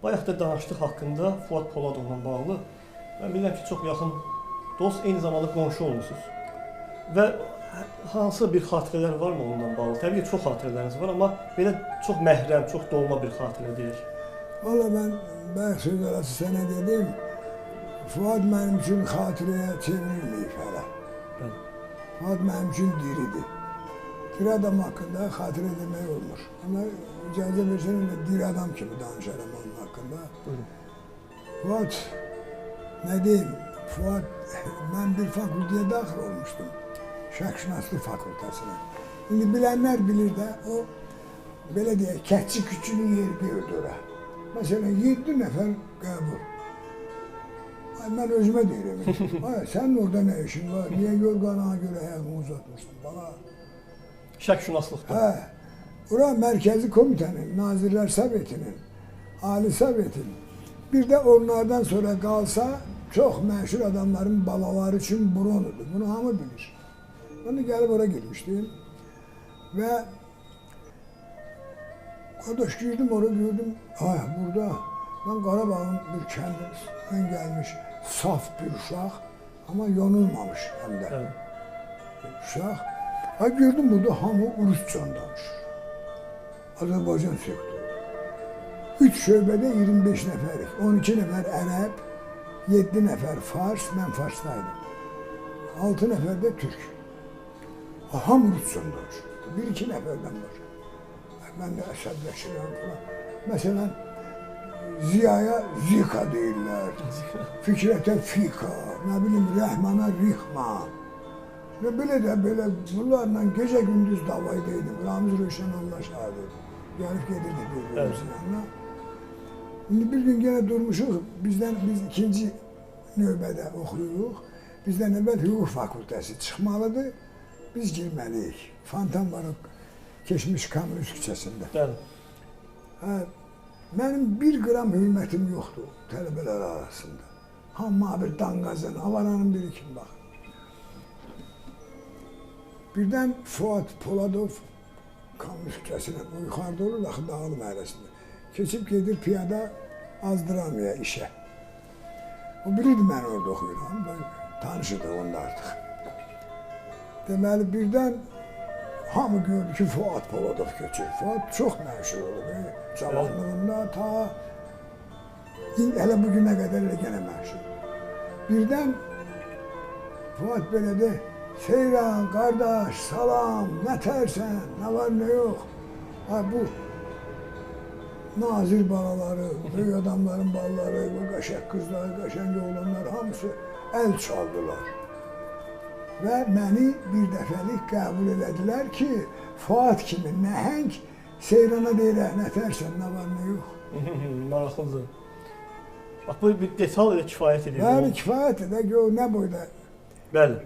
Bayaq da danışdıq haqqında Fuad Poladovla bağlı. Mən bilirəm ki, çox yaxın dost, eyni zamanda qonşu olmusunuz. Və hansı bir xatirələr varmı onunla bağlı? Təbii ki, çox xatirələriniz var, amma belə çox məhrəm, çox dolma bir xatirə deyək. Valla mən bayaq söz arası sənə dedim, Fuad mənim üçün xatirəyə çevrilməyib hələ. Fuad mənim üçün diridir. Bir adam haqqında xatirə demək olmur. Amma icazə versən elə bir adam kimi danışaram onun haqqında. Fuad, nə deyim, Fuad, mən bir fakültəyə daxil olmuşdum. Şərqşünaslıq fakültəsinə. İndi bilənlər bilir də, o, belə deyək, kətçi küçünün yeri gördü ora. Məsələn, 7 nəfər qəbul. Mən özümə deyirəm, sənin orada nə işin var, niyə yorğanağa görə həyalımı uzatmışsın, bana? Şərqşünaslıqda. Hə, ora Mərkəzi Komitənin, Nazirlər Sovetinin, Ali Sovetin, bir də onlardan sonra qalsa, çox məşhur adamların balaları üçün Bronudur, bunu hamı bilir. Ben de gəlib ora girmişdim və qardaş girdim, ora gördüm, burada ben Qarabağın bir kəndindən gəlmiş saf bir uşaq, amma yonulmamış həm də uşaq. Gördüm burada hamı Ruscan danışır, Azərbaycan sektoru. 3 şöbədə 25 nəfərik, 12 nəfər ərəb, 7 nəfər fars, mən farsdaydım, 6 nəfər də türk. Hamı Ruscan danışır, 1-2 nəfərdən var. Mən də əsəbləşirəm falan. Məsələn, Ziyaya Zika deyirlər, Fikrətə Fika, nə bilim, Rəhmana Rixma. Və belə də belə bunlarla gecə gündüz davaydaydım, Ramiz Röşən Allah şahidi. Gəlib gedirdi bir-birimizin yanına. İndi bir gün yenə durmuşuq, biz ikinci növbədə oxuyuruq. Bizdən əvvəl hüquq fakültəsi çıxmalıdır, biz girməliyik. Fantan var o keçmiş Kommunist küçəsində. Mənim 1 qram hürmətim yoxdur tələbələr arasında. Hamma bir danqazın, avaranın biri kimi baxır. Birdən Fuad Poladov Kommunist küçəsində, o yuxarıda olur, axı Dağlı məhəlləsində. Keçib gedir piyada Azdıramiya işə. O bilirdi mən orada oxuyuram, tanışıdır onda artıq. Deməli, birdən hamı gördü ki, Fuad Poladov keçir. Fuad çox məşhur olub, cavanlığında ta hələ bugünə qədər elə gənə məşhur. Birdən Fuad belə de, Seyran, qardaş, salam, nə tərsən, nə var, nə yox. Bu nazir balaları, böyük adamların balaları, bu qəşək qızlar, qəşəng oğlanlar hamısı əl çaldılar. Və məni bir dəfəlik qəbul elədilər ki, Fuad kimi nəhəng Seyrana deyirək, nə tərsən, nə var, nə yox. Maraqlıdır. Bax, bu bir detal elə kifayət edir. Bəli, kifayət edir, nə boyda. Bəli.